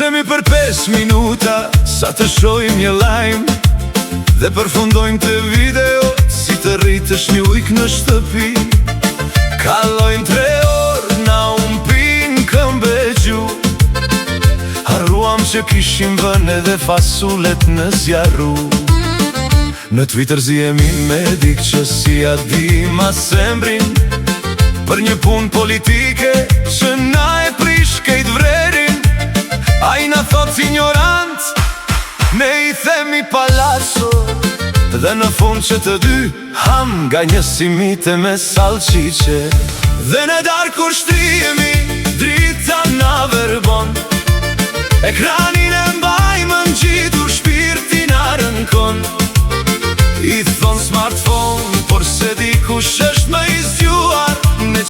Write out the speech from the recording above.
Flasemi për 5 minuta, sa të shojmë një lajm, dhe përfundojmë të video, si të rritësh një ujk në shtëpi. Kalojmë 3 orë, na umpin këmbë gju, harruam që kishim vën edhe fasullet në zjarru. Në Twitter zihemi me dik që si a di ma sembrin, për një pun politike që na e prish kejt vrerin. A i na thot ignorant, ne i themi palaco, dhe në fund që të dy ham nga një simite me salqiqe. Dhe në darë kur shtrihemi, drita na verbon, ekranin e mbajmë në gjitur, shpirtin a rënkon. I thon smartphone, por se di kush është